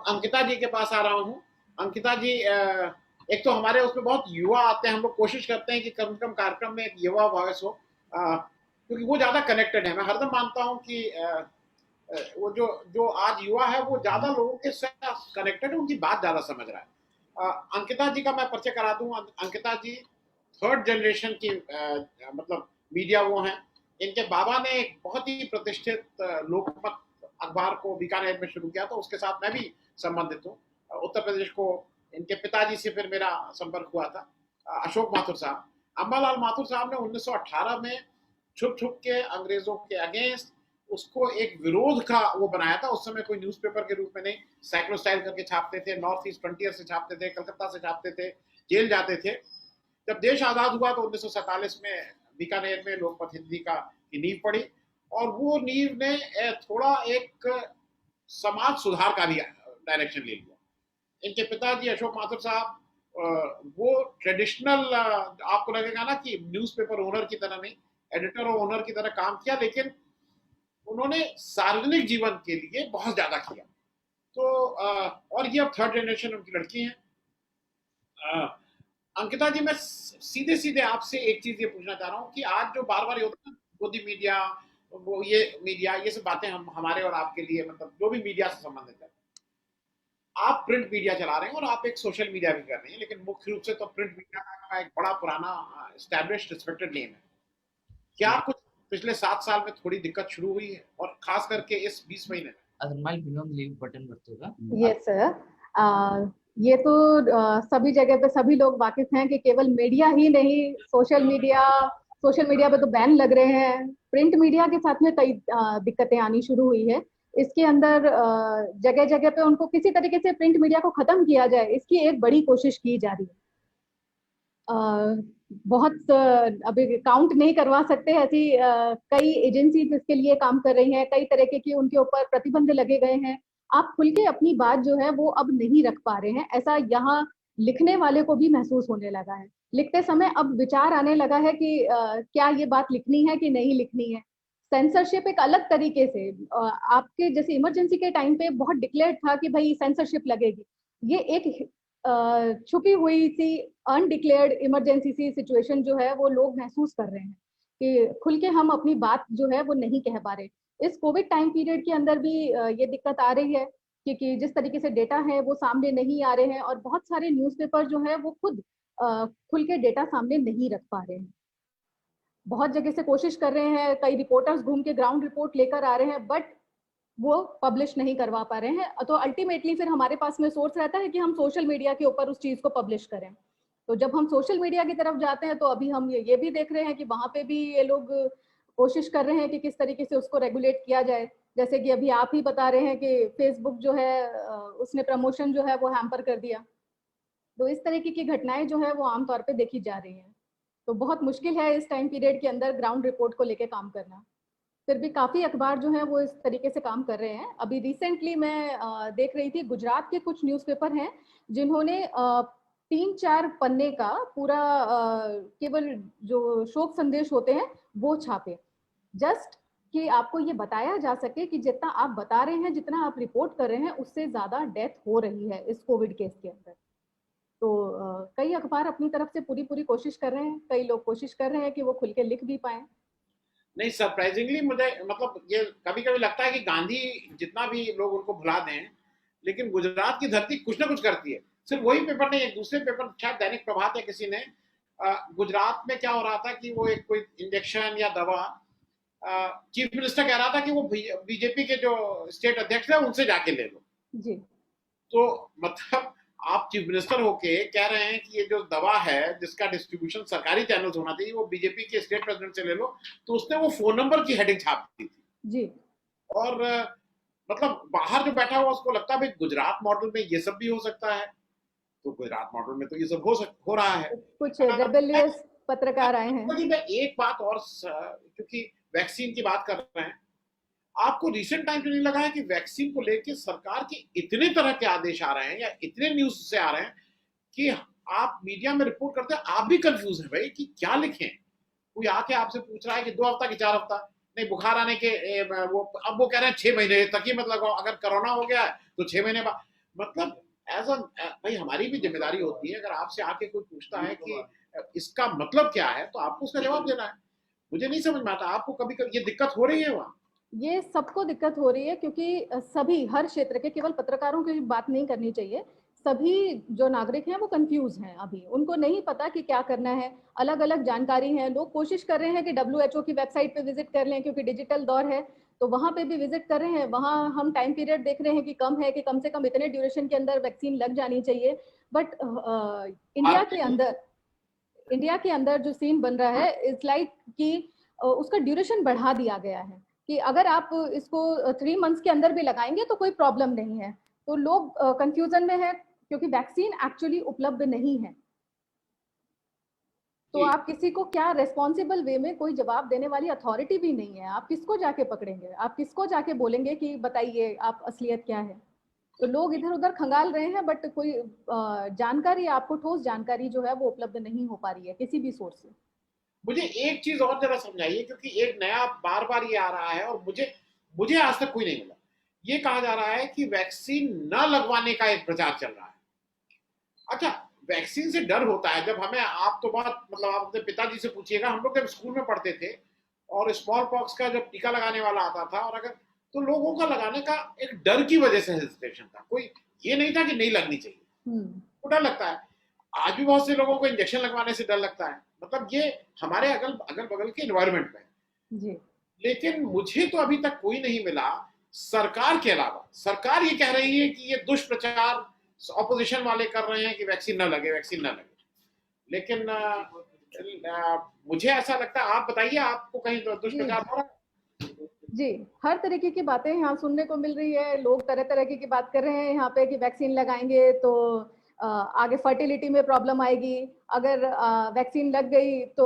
अंकिता जी के पास आ रहा हूँ। अंकिता जी, एक तो हमारे उसमें बहुत युवा आते हैं, हम लोग कोशिश करते हैं कि कम से कम कार्यक्रम में एक युवा वॉइस हो, क्योंकि वो ज्यादा कनेक्टेड है। मैं हरदम मानता हूँ कि वो जो जो आज युवा है वो ज्यादा लोगों के साथ कनेक्टेड है, उनकी बात ज्यादा समझ रहा है। अंकिता जी का मैं परिचय करा दूं। अंकिता जी थर्ड जनरेशन की मतलब मीडिया वो हैं। इनके बाबा ने एक बहुत ही प्रतिष्ठित लोकमत अखबार को बीकानेर में शुरू किया, तो उसके साथ मैं भी संबंधित हूँ। उत्तर प्रदेश को इनके पिताजी से फिर मेरा संपर्क हुआ था, अशोक माथुर साहब। अम्बालाल माथुर साहब ने 1918 में छुप छुप के अंग्रेजों के अगेंस्ट उसको एक विरोध का वो बनाया था। उस समय कोई न्यूज़पेपर के रूप में नहीं, साइक्लोस्टाइल करके छापते थे, नॉर्थ ईस्ट फ्रंटियर से छापते थे, कलकत्ता से छापते थे, जेल जाते थे। जब देश आजाद हुआ तो 1947 में बीकानेर में लोकमत हिंदी का की नींव पड़ी, और वो नींव ने थोड़ा एक समाज सुधार का भी डायरेक्शन ले लिया। इनके पिताजी अशोक माथुर साहब, वो ट्रेडिशनल, आपको लगेगा ना कि न्यूज़पेपर ओनर की तरह नहीं, एडिटर और ओनर की तरह काम किया, लेकिन उन्होंने सार्वजनिक जीवन के लिए बहुत ज्यादा किया। तो और ये अब थर्ड जनरेशन उनकी लड़की हैं। अंकिता जी, मैं सीधे सीधे आपसे एक चीज ये पूछना चाह रहा हूँ कि आज जो बार बार ये होता है गोदी मीडिया, वो ये सब बातें हम हमारे और आपके लिए, मतलब जो भी मीडिया से संबंधित है, आप प्रिंट मीडिया चला रहे हैं और आप एक सोशल मीडिया भी कर रहे हैं, लेकिन मुख्य रूप से तो प्रिंट मीडिया का एक बड़ा पुराना एस्टैब्लिश्ड रिस्पेक्टेड नेम है। क्या कुछ पिछले 7 साल में थोड़ी दिक्कत शुरू हुई है, और खास करके इस 20 महीने में? ಅದನ್ನ ಬಿನೋಮ್ ಲೀವ್ बटन ಬರ್ತದ? यस सर, ये तो सभी जगह पे सभी लोग वाकिफ हैं कि केवल मीडिया ही नहीं, सोशल मीडिया पे तो बैन लग रहे हैं। प्रिंट मीडिया के साथ में कई दिक्कतें आनी शुरू हुई है। इसके अंदर जगह जगह पे उनको किसी तरीके से प्रिंट मीडिया को खत्म किया जाए, इसकी एक बड़ी कोशिश की जा रही है। बहुत अभी काउंट नहीं करवा सकते, ऐसी कई एजेंसी इसके लिए काम कर रही हैं, कई तरह के उनके ऊपर प्रतिबंध लगे गए हैं। आप खुल के अपनी बात जो है वो अब नहीं रख पा रहे हैं, ऐसा यहाँ लिखने वाले को भी महसूस होने लगा है। लिखते समय अब विचार आने लगा है कि क्या ये बात लिखनी है कि नहीं लिखनी है। सेंसरशिप एक अलग तरीके से, आपके जैसे इमरजेंसी के टाइम पे बहुत डिक्लेयर था कि भाई सेंसरशिप लगेगी, ये एक छुपी हुई सी अनडिक्लेयर्ड इमरजेंसी सी सिचुएशन जो है वो लोग महसूस कर रहे हैं कि खुल के हम अपनी बात जो है वो नहीं कह पा रहे। इस कोविड टाइम पीरियड के अंदर भी ये दिक्कत आ रही है, क्योंकि जिस तरीके से डेटा है वो सामने नहीं आ रहे हैं, और बहुत सारे न्यूज़पेपर जो है वो खुद खुल के डेटा सामने नहीं रख पा रहे हैं। बहुत जगह से कोशिश कर रहे हैं, कई रिपोर्टर्स घूम के ग्राउंड रिपोर्ट लेकर आ रहे हैं, बट वो पब्लिश नहीं करवा पा रहे हैं। तो अल्टीमेटली फिर हमारे पास में सोर्स रहता है कि हम सोशल मीडिया के ऊपर उस चीज को पब्लिश करें। तो जब हम सोशल मीडिया की तरफ जाते हैं तो अभी हम ये भी देख रहे हैं कि वहां पे भी ये लोग कोशिश कर रहे हैं कि किस तरीके से उसको रेगुलेट किया जाए। जैसे कि अभी आप ही बता रहे हैं कि फेसबुक जो है उसने प्रमोशन जो है वो हैम्पर कर दिया। तो इस तरीके की घटनाएं जो है वो आमतौर पर देखी जा रही हैं। तो बहुत मुश्किल है इस टाइम पीरियड के अंदर ग्राउंड रिपोर्ट को लेकर काम करना। फिर भी काफी अखबार जो है वो इस तरीके से काम कर रहे हैं। अभी रिसेंटली मैं देख रही थी, गुजरात के कुछ न्यूज़पेपर हैं जिन्होंने 3-4 पन्ने का पूरा केवल जो शोक संदेश होते हैं वो छापे, जस्ट कि आपको ये बताया जा सके कि जितना आप बता रहे हैं, जितना आप रिपोर्ट कर रहे हैं, उससे ज्यादा डेथ हो रही है इस कोविड केस के अंदर। तो कई अखबार अपनी तरफ से पूरी कोशिश कर रहे हैं, कई लोग कोशिश कर रहे हैं कि वो खुल के लिख भी पाए। नहीं, सरप्राइजिंगली मुझे मतलब ये कभी कभी लगता है कि गांधी जितना भी लोग उनको भुला दें, लेकिन गुजरात की धरती कुछ ना कुछ करती है। सिर्फ वही पेपर नहीं, एक दूसरे पेपर, शायद दैनिक प्रभात या किसी ने, गुजरात में क्या हो रहा था कि वो एक कोई इंजेक्शन या दवा, चीफ मिनिस्टर कह रहा था कि वो बीजेपी के जो स्टेट अध्यक्ष है उनसे जाके ले लो जी। तो मतलब आप चीफ मिनिस्टर होके कह रहे हैं कि ये जो दवा है जिसका डिस्ट्रीब्यूशन सरकारी चैनल्स होना चाहिए वो बीजेपी के स्टेट प्रेसिडेंट से ले लो। तो उसने वो फोन नंबर की हेडिंग छाप दी थी जी। और मतलब बाहर जो बैठा हुआ उसको लगता है भाई गुजरात मॉडल में ये सब भी हो सकता है, तो गुजरात मॉडल में तो ये सब हो रहा है। कुछ रेबेलियस पत्रकार आए हैं। मैं एक बात और, क्योंकि वैक्सीन की बात कर रहे हैं, आपको रिसेंट टाइम में नहीं लगा है कि वैक्सीन को लेकर सरकार के इतने तरह के आदेश आ रहे हैं या इतने न्यूज से आ रहे हैं कि आप मीडिया में रिपोर्ट करते हैं, आप भी कंफ्यूज हैं भाई कि क्या लिखें। कोई आके आपसे पूछ रहा है कि 2 हफ्ता कि 4 हफ्ता, नहीं बुखार आने के वो अब वो कह रहे हैं 6 महीने तक ही, मतलब अगर कोरोना हो गया है तो 6 महीने बाद। मतलब एज अ भाई हमारी भी जिम्मेदारी होती है, अगर आपसे आके कोई पूछता है कि इसका मतलब क्या है तो आपको उसका जवाब देना है। मुझे नहीं समझ में आता, आपको कभी कभी ये दिक्कत हो रही है वहाँ? ये सबको दिक्कत हो रही है क्योंकि सभी, हर क्षेत्र के, केवल पत्रकारों की बात नहीं करनी चाहिए, सभी जो नागरिक हैं वो कंफ्यूज हैं। अभी उनको नहीं पता कि क्या करना है, अलग अलग जानकारी है। लोग कोशिश कर रहे हैं कि WHO की वेबसाइट पे विजिट कर लें क्योंकि डिजिटल दौर है, तो वहां पे भी विजिट कर रहे हैं। वहां हम टाइम पीरियड देख रहे हैं कि कम है, कि कम से कम इतने ड्यूरेशन के अंदर वैक्सीन लग जानी चाहिए। बट इंडिया के अंदर इंडिया के अंदर जो सीन बन रहा है इट्स लाइक कि उसका ड्यूरेशन बढ़ा दिया गया है कि अगर आप इसको 3 मंथ्स के अंदर भी लगाएंगे तो कोई प्रॉब्लम नहीं है। तो लोग कंफ्यूजन में है क्योंकि वैक्सीन एक्चुअली उपलब्ध नहीं है। तो जी। आप किसी को क्या रेस्पॉन्सिबल वे में, कोई जवाब देने वाली अथॉरिटी भी नहीं है। आप किसको जाके पकड़ेंगे, आप किसको जाके बोलेंगे कि बताइए आप असलियत क्या है। तो लोग इधर उधर खंगाल रहे हैं, बट कोई जानकारी, आपको ठोस जानकारी जो है वो उपलब्ध नहीं हो पा रही है किसी भी सोर्स से। मुझे एक चीज और जरा समझाइए, क्योंकि एक नया बार बार ये आ रहा है और मुझे मुझे आज तक कोई नहीं मिला। ये कहा जा रहा है कि वैक्सीन न लगवाने का एक प्रचार चल रहा है। अच्छा, वैक्सीन से डर होता है। जब हमें, आप तो बात मतलब आप अपने पिताजी से पूछिएगा, हम लोग जब स्कूल में पढ़ते थे और स्मॉल पॉक्स का जब टीका लगाने वाला आता था, और अगर तो लोगों का लगाने का एक डर की वजह से हेजिटेशन था, कोई ये नहीं था कि नहीं लगनी चाहिए, तो डर लगता है। आज भी बहुत से लोगों को इंजेक्शन लगवाने से डर लगता है। मतलब ये हमारे अगल अगल बगल के एनवायरमेंट में है। जी लेकिन मुझे तो अभी तक कोई नहीं मिला सरकार के अलावा। सरकार ये कह रही है कि ये दुष्प्रचार ऑपोजिशन वाले कर रहे हैं कि वैक्सीन ना लगे, वैक्सीन ना लगे। लेकिन मुझे ऐसा लगता है, आप बताइए, आपको कहीं दुष्प्रचार हो रहा है? जी, हर तरीके की बातें यहाँ सुनने को मिल रही है। लोग तरह तरह की बात कर रहे हैं यहाँ पे कि वैक्सीन लगाएंगे तो आगे फर्टिलिटी में प्रॉब्लम आएगी, अगर वैक्सीन लग गई तो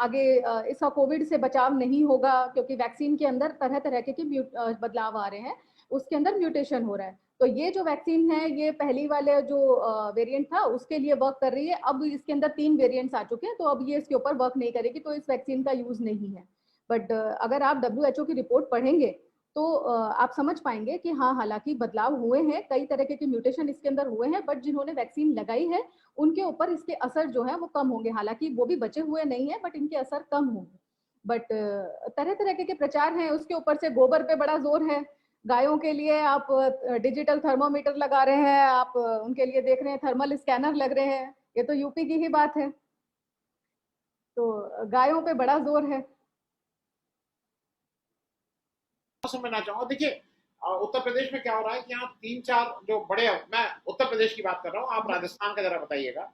आगे इसका कोविड से बचाव नहीं होगा क्योंकि वैक्सीन के अंदर तरह तरह के बदलाव आ रहे हैं, उसके अंदर म्यूटेशन हो रहा है। तो ये जो वैक्सीन है, ये पहली वाले जो वेरिएंट था उसके लिए वर्क कर रही है। अब इसके अंदर 3 वेरिएंट्स आ चुके हैं, तो अब ये इसके ऊपर वर्क नहीं करेगी, तो इस वैक्सीन का यूज नहीं है। बट अगर आप WHO की रिपोर्ट पढ़ेंगे तो आप समझ पाएंगे कि हाँ, हालांकि बदलाव हुए हैं, कई तरह के म्यूटेशन इसके अंदर हुए हैं, बट जिन्होंने वैक्सीन लगाई है उनके ऊपर इसके असर जो है वो कम होंगे। हालांकि वो भी बचे हुए नहीं है, बट इनके असर कम होंगे। बट तरह तरह के प्रचार हैं। उसके ऊपर से गोबर पे बड़ा जोर है। गायों के लिए आप डिजिटल थर्मोमीटर लगा रहे हैं, आप उनके लिए देख रहे हैं थर्मल स्कैनर लग रहे हैं। ये तो यूपी की ही बात है। तो गायों पे बड़ा जोर है। समझना चाहूंगा, देखिए उत्तर प्रदेश में क्या हो रहा है कि यहाँ 3-4 जो बड़े, मैं उत्तर प्रदेश की बात कर रहा हूँ, आप राजस्थान का जरा बताइएगा।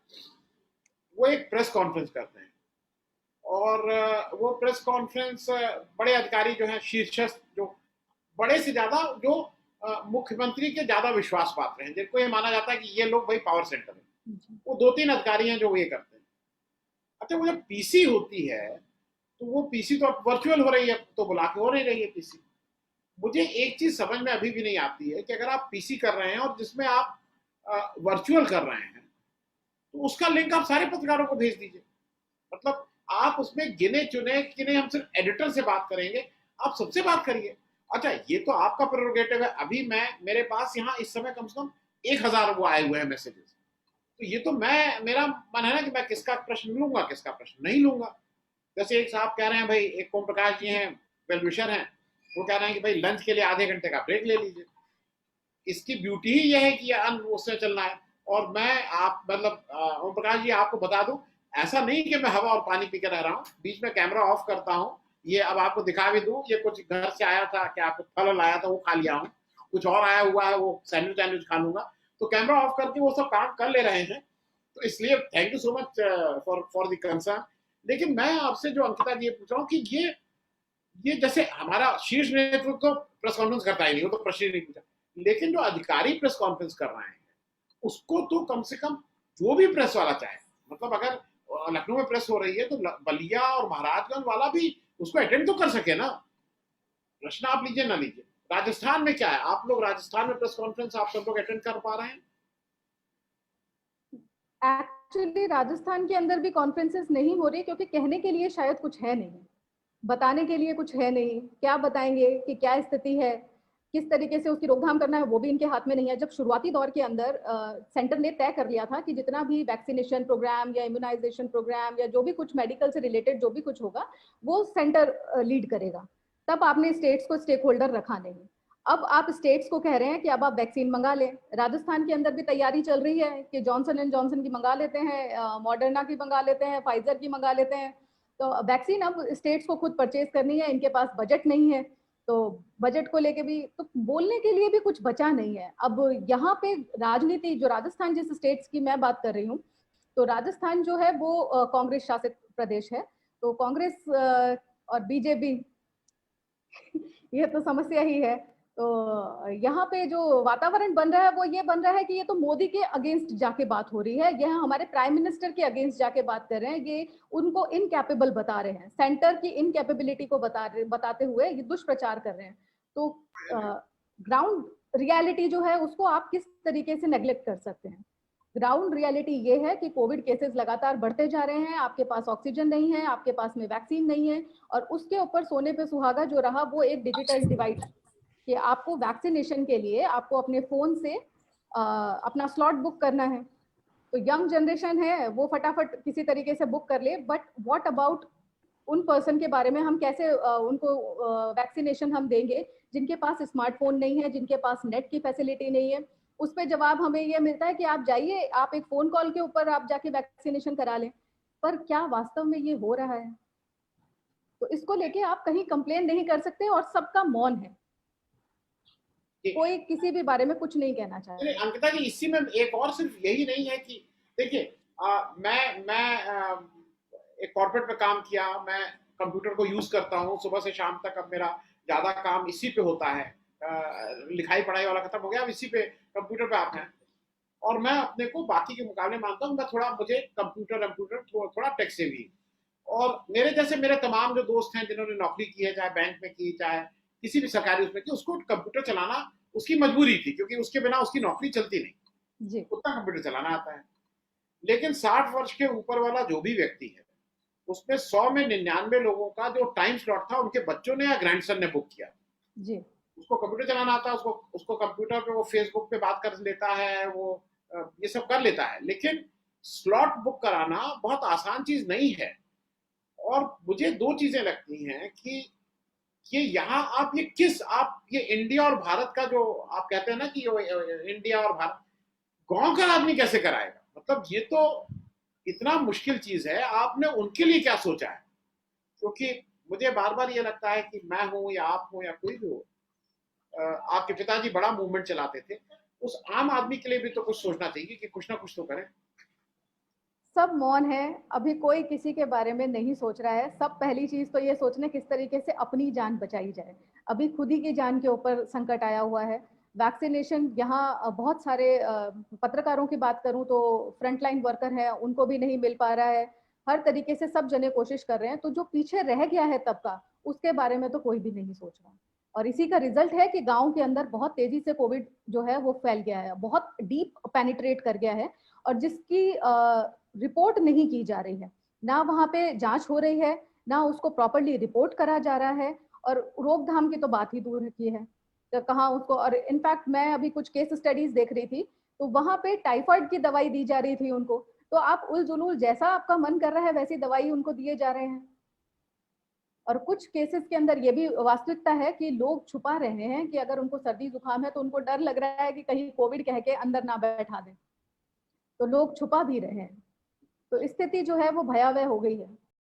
वो एक प्रेस कॉन्फ्रेंस करते हैं और वो प्रेस कॉन्फ्रेंस बड़े अधिकारी जो हैं, शीर्षस्थ, जो बड़े से ज्यादा, जो मुख्यमंत्री के ज्यादा विश्वास पात्र हैं, जिनको ये माना जाता है कि ये लोग भाई पावर सेंटर है, वो 2-3 अधिकारी हैं जो ये करते हैं। अच्छा, वो जब पीसी होती है तो वो पीसी तो अब वर्चुअल हो रही है, तो बुला के हो नहीं रही है पीसी। मुझे एक चीज समझ में अभी भी नहीं आती है कि अगर आप पीसी कर रहे हैं और जिसमें आप वर्चुअल कर रहे हैं, तो उसका लिंक आप सारे पत्रकारों को भेज दीजिए। मतलब आप उसमें गिने चुने कि नहीं, हम सिर्फ एडिटर से बात करेंगे, आप सबसे बात करिए। अच्छा, ये तो आपका प्रेरोगेटिव है। अभी मेरे पास यहाँ इस समय कम से कम 1000 वो आए हुए हैं मैसेजेस। तो ये तो मेरा मन है ना कि मैं किसका प्रश्न लूंगा, किसका प्रश्न नहीं लूंगा। जैसे एक साहब कह रहे हैं, भाई एक ओम प्रकाश जी हैं, वेलविशर हैं, वो कह रहे हैं कि भाई लंच के लिए आधे घंटे का ब्रेक ले लीजिए। इसकी ब्यूटी ही यह है कि उससे चलना है। और मैं, आप मतलब ओम प्रकाश जी, आपको बता दूं, ऐसा नहीं कि मैं हवा और पानी पी के रह रहा हूँ, बीच में कैमरा ऑफ करता हूँ। ये अब आपको दिखा भी दूं, ये कुछ घर से आया था, क्या कुछ फल आया था वो खा लिया हूँ, कुछ और आया हुआ है वो सैंडविच खा लूंगा। तो कैमरा ऑफ करके वो सब काम कर ले रहे हैं। तो इसलिए thank you so much for the concern. लेकिन मैं आपसे जो अंकिता जी पूछ रहा हूँ कि ये जैसे हमारा शीर्ष नेतृत्व तो प्रेस कॉन्फ्रेंस करता ही नहीं, वो तो प्रश्न ही नहीं पूछा। लेकिन जो अधिकारी प्रेस कॉन्फ्रेंस कर रहे हैं, उसको तो कम से कम जो भी प्रेस वाला चाहे, मतलब अगर लखनऊ में प्रेस हो रही है तो बलिया और महाराजगंज वाला भी उसको अटेंड तो कर सके ना। प्रश्न आप लीजिए ना लीजिए। राजस्थान में क्या है, आप लोग राजस्थान में प्रेस कॉन्फ्रेंस आप सब लोग अटेंड कर पा रहे हैं? एक्चुअली राजस्थान के अंदर भी कॉन्फ्रेंसेस नहीं हो रही क्योंकि कहने के लिए शायद कुछ है नहीं, बताने के लिए कुछ है नहीं। क्या बताएंगे कि क्या स्थिति है। किस तरीके से उसकी रोकथाम करना है वो भी इनके हाथ में नहीं है। जब शुरुआती दौर के अंदर सेंटर ने तय कर लिया था कि जितना भी वैक्सीनेशन प्रोग्राम या इम्यूनाइजेशन प्रोग्राम या जो भी कुछ मेडिकल से रिलेटेड जो भी कुछ होगा वो सेंटर लीड करेगा, तब आपने स्टेट्स को स्टेक होल्डर रखा नहीं। अब आप स्टेट्स को कह रहे हैं कि अब आप वैक्सीन मंगा लें। राजस्थान के अंदर भी तैयारी चल रही है कि जॉनसन एंड जॉनसन की मंगा लेते हैं, मॉडर्ना की मंगा लेते हैं, फाइजर की मंगा लेते हैं। तो वैक्सीन अब स्टेट्स को खुद परचेज करनी है, इनके पास बजट नहीं है, तो बजट को लेके भी तो बोलने के लिए भी कुछ बचा नहीं है। अब यहाँ पे राजनीति जो राजस्थान जैसे स्टेट्स की मैं बात कर रही हूँ, तो राजस्थान जो है वो कांग्रेस शासित प्रदेश है, तो कांग्रेस और बीजेपी ये तो समस्या ही है। तो यहाँ पे जो वातावरण बन रहा है वो ये बन रहा है कि ये तो मोदी के अगेंस्ट जाके बात हो रही है, यह हमारे प्राइम मिनिस्टर के अगेंस्ट जाके बात कर रहे हैं, ये उनको इनकैपेबल बता रहे हैं, सेंटर की इनकैपेबिलिटी को बताते हुए ये दुष्प्रचार कर रहे हैं। तो ग्राउंड रियलिटी जो है उसको आप किस तरीके से नेग्लेक्ट कर सकते हैं? ग्राउंड रियलिटी ये है कि कोविड केसेस लगातार बढ़ते जा रहे हैं, आपके पास ऑक्सीजन नहीं है, आपके पास में वैक्सीन नहीं है, और उसके ऊपर सोने पे सुहागा जो रहा वो एक डिजिटल डिवाइस कि आपको वैक्सीनेशन के लिए आपको अपने फोन से अपना स्लॉट बुक करना है। तो यंग जनरेशन है वो फटाफट किसी तरीके से बुक कर ले, बट व्हाट अबाउट उन पर्सन के बारे में हम कैसे उनको वैक्सीनेशन हम देंगे जिनके पास स्मार्टफोन नहीं है, जिनके पास नेट की फैसिलिटी नहीं है? उस पर जवाब हमें ये मिलता है कि आप जाइए, आप एक फोन कॉल के ऊपर आप जाके वैक्सीनेशन करा लें। पर क्या वास्तव में ये हो रहा है? तो इसको लेके आप कहीं कंप्लेन नहीं कर सकते और सबका मौन है, कोई किसी भी बारे में कुछ नहीं कहना चाह रहा। अंकिता जी, इसी में एक और सिर्फ यही नहीं है कि देखिए, मैं एक कॉर्पोरेट में काम किया, मैं कंप्यूटर को यूज करता हूँ सुबह से शाम तक, अब मेरा ज्यादा काम इसी पे होता है, लिखाई पढ़ाई वाला खत्म हो गया, अब इसी पे कंप्यूटर पे आप हैं, और मैं अपने को बाकी के मुकाबले मानता हूँ मैं थोड़ा, मुझे कंप्यूटर थोड़ा टेक सेवी, और मेरे जैसे मेरे तमाम जो दोस्त हैं जिन्होंने नौकरी की है, चाहे बैंक में की, चाहे किसी भी सरकारी उसमें की, उसको कंप्यूटर चलाना उसकी मजबूरी थी, क्योंकि उसके बिना उसकी नौकरी चलती नहीं जी, उतना कंप्यूटर चलाना आता है। लेकिन 60 वर्ष के ऊपर वाला जो भी व्यक्ति है, उसमें 100 में 99 लोगों का जो टाइम स्लॉट था उनके बच्चों ने या ग्रैंडसन ने बुक किया जी। उसको कंप्यूटर चलाना आता है, उसको कंप्यूटर पे वो फेसबुक पे बात कर लेता है, वो ये सब कर लेता है, लेकिन स्लॉट बुक कराना बहुत आसान चीज नहीं है। और मुझे दो चीजें लगती हैं कि ये यहाँ आप ये इंडिया और भारत का जो आप कहते हैं ना कि इंडिया और भारत, गांव का आदमी कैसे कराएगा? मतलब ये तो इतना मुश्किल चीज है, आपने उनके लिए क्या सोचा है? क्योंकि मुझे बार बार ये लगता है कि मैं हूं या आप हूं या कोई भी हो, आपके पिताजी बड़ा मूवमेंट चलाते थे, उस आम आदमी के लिए भी तो कुछ सोचना चाहिए कि कुछ ना कुछ तो करें। सब मौन है, अभी कोई किसी के बारे में नहीं सोच रहा है। सब पहली चीज तो ये सोचने किस तरीके से अपनी जान बचाई जाए। अभी खुद ही की जान के ऊपर संकट आया हुआ है। वैक्सीनेशन यहाँ बहुत सारे पत्रकारों की बात करूं तो फ्रंटलाइन वर्कर हैं, उनको भी नहीं मिल पा रहा है। हर तरीके से सब जने कोशिश कर रहे हैं, तो जो पीछे रह गया है तबका, उसके बारे में तो कोई भी नहीं सोच रहा। और इसी का रिजल्ट है कि गांव के अंदर बहुत तेजी से कोविड जो है वो फैल गया है, बहुत डीप पेनिट्रेट कर गया है, और जिसकी रिपोर्ट नहीं की जा रही है, ना वहां पे जांच हो रही है, ना उसको प्रॉपर्ली रिपोर्ट करा जा रहा है, और रोकथाम की तो बात ही दूर की है। तो कहाँ उसको, और इनफैक्ट मैं अभी कुछ केस स्टडीज देख रही थी, तो वहां पे टाइफाइड की दवाई दी जा रही थी उनको, तो आप उल जुलूल जैसा आपका मन कर रहा है वैसी दवाई उनको दिए जा रहे हैं। और कुछ केसेस के अंदर ये भी वास्तविकता है कि लोग छुपा रहे हैं कि अगर उनको सर्दी जुकाम है तो उनको डर लग रहा है कि कहीं कोविड कह के अंदर ना बैठा दें, तो लोग छुपा भी रहे हैं। तो स्थिति जो है वो भयावह हो गई है।